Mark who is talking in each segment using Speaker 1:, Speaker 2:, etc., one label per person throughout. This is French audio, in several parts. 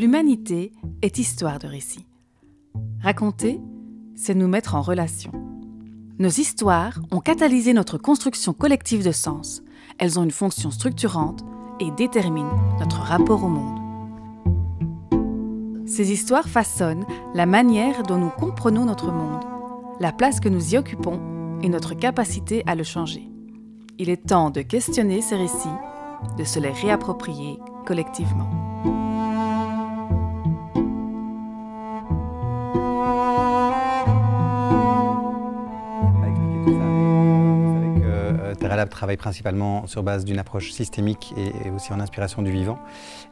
Speaker 1: L'humanité est histoire de récits. Raconter, c'est nous mettre en relation. Nos histoires ont catalysé notre construction collective de sens. Elles ont une fonction structurante et déterminent notre rapport au monde. Ces histoires façonnent la manière dont nous comprenons notre monde, la place que nous y occupons et notre capacité à le changer. Il est temps de questionner ces récits, de se les réapproprier collectivement.
Speaker 2: TerraLab travaille principalement sur base d'une approche systémique et aussi en inspiration du vivant.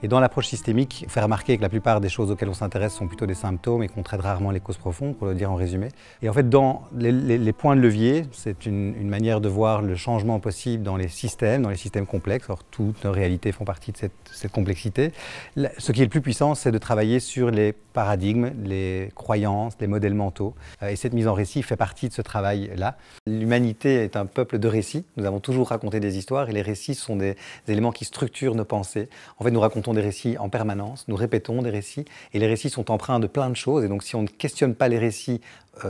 Speaker 2: Et dans l'approche systémique, on fait remarquer que la plupart des choses auxquelles on s'intéresse sont plutôt des symptômes et qu'on traite rarement les causes profondes, pour le dire en résumé. Et en fait, dans les points de levier, c'est une manière de voir le changement possible dans les systèmes complexes. Or, toutes nos réalités font partie de cette complexité. Ce qui est le plus puissant, c'est de travailler sur les paradigmes, les croyances, les modèles mentaux. Et cette mise en récit fait partie de ce travail-là. L'humanité est un peuple de récits. Nous avons toujours raconté des histoires et les récits sont des éléments qui structurent nos pensées. En fait, nous racontons des récits en permanence, nous répétons des récits et les récits sont empreints de plein de choses. Et donc, si on ne questionne pas les récits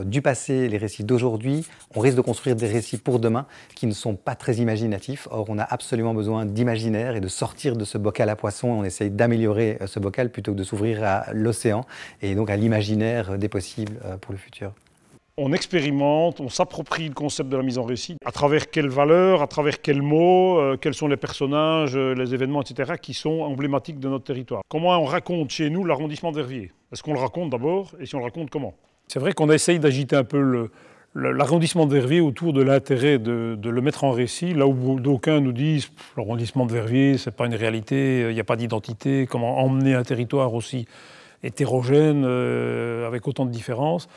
Speaker 2: du passé, les récits d'aujourd'hui, on risque de construire des récits pour demain qui ne sont pas très imaginatifs. Or, on a absolument besoin d'imaginaire et de sortir de ce bocal à poissons. On essaye d'améliorer ce bocal plutôt que de s'ouvrir à l'océan et donc à l'imaginaire des possibles pour le futur.
Speaker 3: On expérimente, on s'approprie le concept de la mise en récit. À travers quelles valeurs, à travers quels mots, quels sont les personnages, les événements, etc. qui sont emblématiques de notre territoire. Comment on raconte chez nous l'arrondissement d'Herviers? Est-ce qu'on le raconte d'abord et si on le raconte comment? C'est vrai qu'on essaye d'agiter un peu l'arrondissement d'Herviers autour de l'intérêt de le mettre en récit, là où d'aucuns nous disent l'arrondissement de Verviers, c'est pas une réalité, il n'y a pas d'identité, comment emmener un territoire aussi hétérogène, avec autant de différences.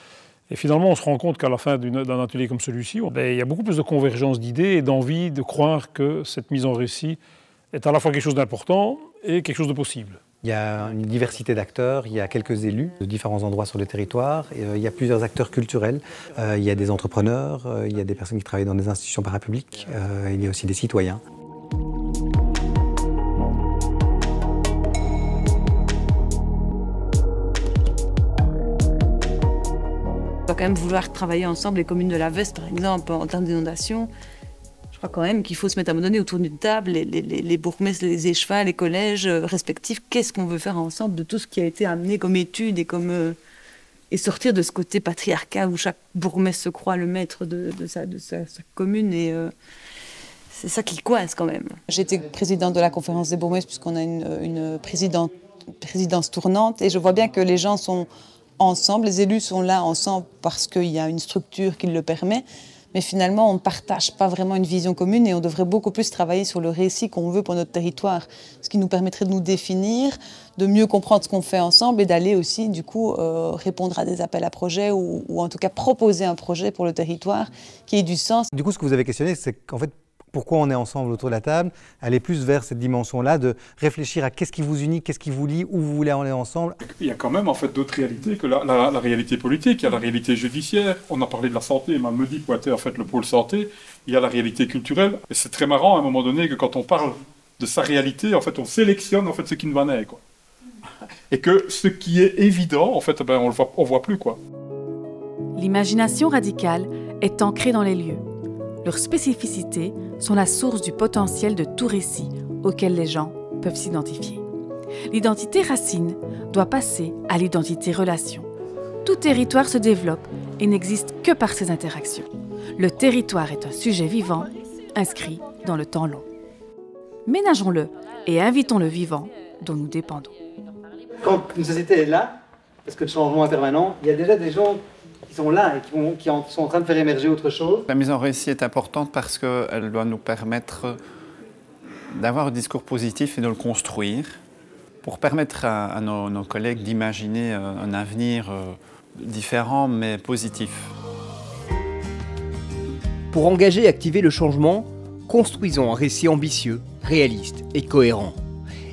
Speaker 3: Et finalement, on se rend compte qu'à la fin d'un atelier comme celui-ci, il y a beaucoup plus de convergence d'idées et d'envie de croire que cette mise en récit est à la fois quelque chose d'important et quelque chose de possible.
Speaker 2: Il y a une diversité d'acteurs, il y a quelques élus de différents endroits sur le territoire, il y a plusieurs acteurs culturels, il y a des entrepreneurs, il y a des personnes qui travaillent dans des institutions parapubliques, il y a aussi des citoyens.
Speaker 4: On doit quand même vouloir travailler ensemble, les communes de la Veste par exemple, en termes d'inondation. Je crois quand même qu'il faut se mettre à un moment donné autour d'une table, les bourgmestres, les échevins, les collèges respectifs, qu'est-ce qu'on veut faire ensemble de tout ce qui a été amené comme étude et sortir de ce côté patriarcat où chaque bourgmestre se croit le maître de sa commune et c'est ça qui coince quand même.
Speaker 5: J'étais présidente de la conférence des bourgmestres puisqu'on a une présidence tournante et je vois bien que les gens sont ensemble, les élus sont là ensemble parce qu'il y a une structure qui le permet. Mais finalement, on ne partage pas vraiment une vision commune et on devrait beaucoup plus travailler sur le récit qu'on veut pour notre territoire. Ce qui nous permettrait de nous définir, de mieux comprendre ce qu'on fait ensemble et d'aller aussi, du coup, répondre à des appels à projets ou en tout cas proposer un projet pour le territoire qui ait du sens.
Speaker 2: Du coup, ce que vous avez questionné, c'est qu'en fait, pourquoi on est ensemble autour de la table, aller plus vers cette dimension-là, de réfléchir à qu'est-ce qui vous unit, qu'est-ce qui vous lie, où vous voulez aller ensemble.
Speaker 6: Il y a quand même en fait d'autres réalités que la réalité politique, il y a la réalité judiciaire, on a parlé de la santé, Mehdi pointait en fait le pôle santé, il y a la réalité culturelle, et c'est très marrant à un moment donné que quand on parle de sa réalité, en fait on sélectionne en fait ce qui ne va naître, quoi. Et que ce qui est évident, en fait, on voit plus, quoi.
Speaker 1: L'imagination radicale est ancrée dans les lieux. Leurs spécificités sont la source du potentiel de tout récit auquel les gens peuvent s'identifier. L'identité racine doit passer à l'identité relation. Tout territoire se développe et n'existe que par ses interactions. Le territoire est un sujet vivant, inscrit dans le temps long. Ménageons-le et invitons le vivant dont nous dépendons.
Speaker 7: Quand une société est là, parce que le changement est permanent, il y a déjà des gens qui sont là et qui sont en train de faire émerger autre chose.
Speaker 8: La mise en récit est importante parce qu'elle doit nous permettre d'avoir un discours positif et de le construire pour permettre à nos collègues d'imaginer un avenir différent mais positif.
Speaker 9: Pour engager et activer le changement, construisons un récit ambitieux, réaliste et cohérent.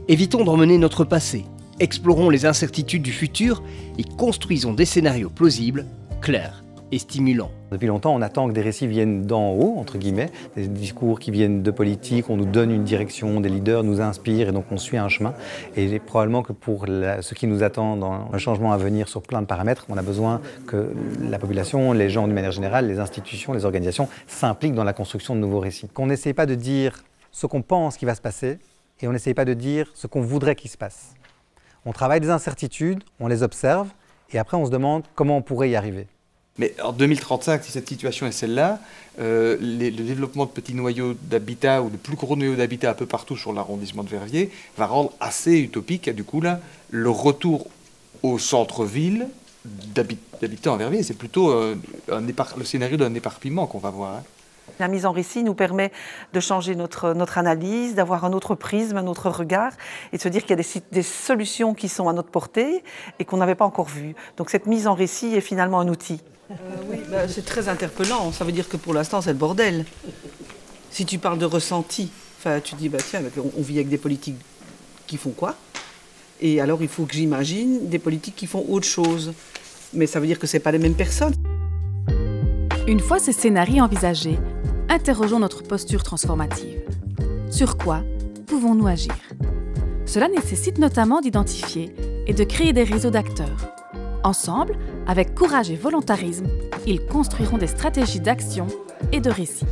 Speaker 9: Évitons d'emmener notre passé, explorons les incertitudes du futur et construisons des scénarios plausibles, clairs et stimulant.
Speaker 2: Depuis longtemps, on attend que des récits viennent d'en haut, entre guillemets, des discours qui viennent de politique, on nous donne une direction, des leaders nous inspirent et donc on suit un chemin. Et probablement que pour ce qui nous attend dans le changement à venir sur plein de paramètres, on a besoin que la population, les gens d'une manière générale, les institutions, les organisations s'impliquent dans la construction de nouveaux récits. Qu'on n'essaye pas de dire ce qu'on pense qui va se passer et on n'essaye pas de dire ce qu'on voudrait qu'il se passe. On travaille des incertitudes, on les observe et après on se demande comment on pourrait y arriver.
Speaker 10: Mais en 2035, si cette situation est celle-là, le développement de petits noyaux d'habitat ou de plus gros noyaux d'habitat un peu partout sur l'arrondissement de Verviers va rendre assez utopique, du coup, là, le retour au centre-ville d'habitants en Verviers. C'est plutôt le scénario d'un éparpillement qu'on va voir. Hein.
Speaker 11: La mise en récit nous permet de changer notre analyse, d'avoir un autre prisme, un autre regard et de se dire qu'il y a des solutions qui sont à notre portée et qu'on n'avait pas encore vues. Donc cette mise en récit est finalement un outil.
Speaker 4: Oui, c'est très interpellant. Ça veut dire que pour l'instant, c'est le bordel. Si tu parles de ressenti, tu dis, tiens, on vit avec des politiques qui font quoi? Et alors, il faut que j'imagine des politiques qui font autre chose. Mais ça veut dire que ce n'est pas les mêmes personnes.
Speaker 1: Une fois ces scénarios envisagés, interrogeons notre posture transformative. Sur quoi pouvons-nous agir? Cela nécessite notamment d'identifier et de créer des réseaux d'acteurs. Ensemble, avec courage et volontarisme, ils construiront des stratégies d'action et de récit.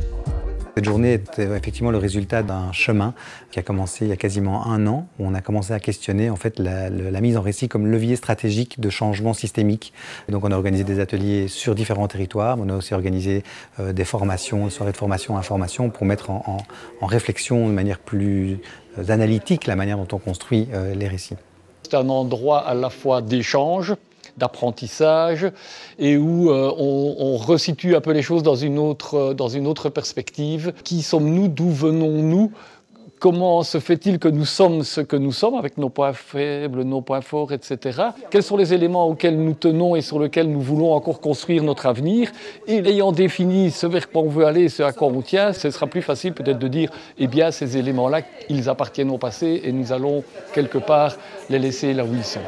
Speaker 2: Cette journée est effectivement le résultat d'un chemin qui a commencé il y a quasiment 1 an, où on a commencé à questionner en fait la mise en récit comme levier stratégique de changement systémique. Et donc on a organisé des ateliers sur différents territoires, on a aussi organisé des formations, des soirées de formation, information, pour mettre en réflexion de manière plus analytique la manière dont on construit les récits.
Speaker 12: C'est un endroit à la fois d'échange, d'apprentissage et où on resitue un peu les choses dans une autre perspective. Qui sommes-nous? D'où venons-nous? Comment se fait-il que nous sommes ce que nous sommes, avec nos points faibles, nos points forts, etc. Quels sont les éléments auxquels nous tenons et sur lesquels nous voulons encore construire notre avenir? Et ayant défini ce vers quoi on veut aller, ce à quoi on tient, ce sera plus facile peut-être de dire, eh bien, ces éléments-là, ils appartiennent au passé et nous allons quelque part les laisser là où ils sont.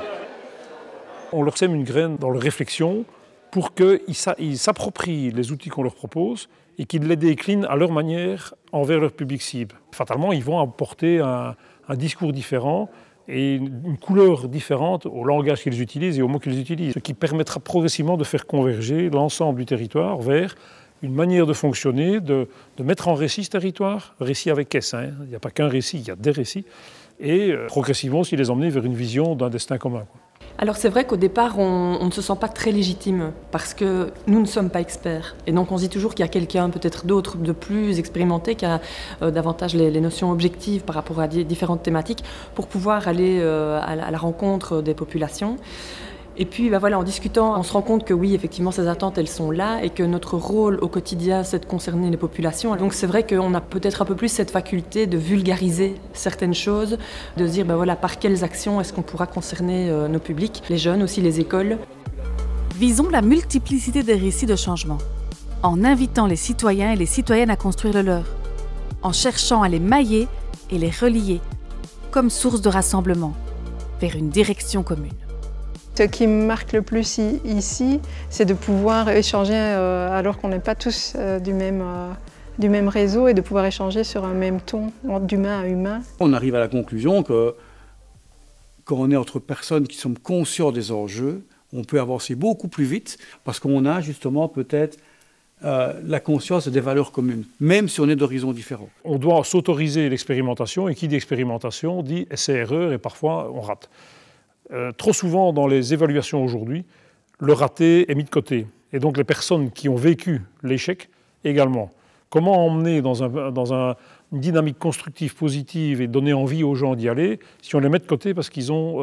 Speaker 3: On leur sème une graine dans leur réflexion pour qu'ils s'approprient les outils qu'on leur propose et qu'ils les déclinent à leur manière envers leur public cible. Fatalement, ils vont apporter un discours différent et une couleur différente au langage qu'ils utilisent et aux mots qu'ils utilisent, ce qui permettra progressivement de faire converger l'ensemble du territoire vers une manière de fonctionner, de mettre en récit ce territoire, récit avec S, hein. Il n'y a pas qu'un récit, il y a des récits, et progressivement aussi les emmener vers une vision d'un destin commun.
Speaker 13: Alors c'est vrai qu'au départ, on ne se sent pas très légitime parce que nous ne sommes pas experts. Et donc on se dit toujours qu'il y a quelqu'un, peut-être d'autre, de plus expérimenté, qui a davantage les notions objectives par rapport à différentes thématiques pour pouvoir aller à la rencontre des populations. Et puis voilà, en discutant, on se rend compte que oui, effectivement, ces attentes, elles sont là et que notre rôle au quotidien, c'est de concerner les populations. Donc c'est vrai qu'on a peut-être un peu plus cette faculté de vulgariser certaines choses, de se dire voilà, par quelles actions est-ce qu'on pourra concerner nos publics, les jeunes, aussi les écoles.
Speaker 1: Visons la multiplicité des récits de changement, en invitant les citoyens et les citoyennes à construire le leur, en cherchant à les mailler et les relier, comme source de rassemblement, vers une direction commune.
Speaker 14: Ce qui me marque le plus ici, c'est de pouvoir échanger alors qu'on n'est pas tous du même réseau et de pouvoir échanger sur un même ton, d'humain à humain.
Speaker 15: On arrive à la conclusion que quand on est entre personnes qui sont conscientes des enjeux, on peut avancer beaucoup plus vite parce qu'on a justement peut-être la conscience des valeurs communes, même si on est d'horizons différents.
Speaker 3: On doit s'autoriser l'expérimentation et qui dit expérimentation dit essai-erreur et parfois on rate. Trop souvent, dans les évaluations aujourd'hui, le raté est mis de côté. Et donc les personnes qui ont vécu l'échec également. Comment emmener dans une dynamique constructive, positive et donner envie aux gens d'y aller si on les met de côté parce qu'ils ont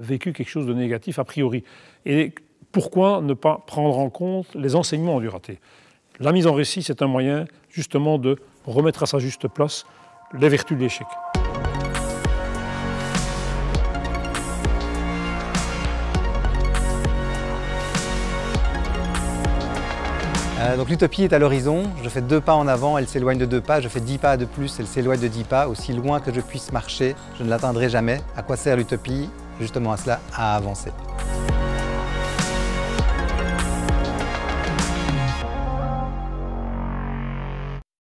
Speaker 3: vécu quelque chose de négatif a priori? Et pourquoi ne pas prendre en compte les enseignements du raté? La mise en récit, c'est un moyen justement de remettre à sa juste place les vertus de l'échec.
Speaker 2: Donc l'utopie est à l'horizon, je fais 2 pas en avant, elle s'éloigne de 2 pas, je fais 10 pas de plus, elle s'éloigne de 10 pas. Aussi loin que je puisse marcher, je ne l'atteindrai jamais. À quoi sert l'utopie? Justement à cela, à avancer.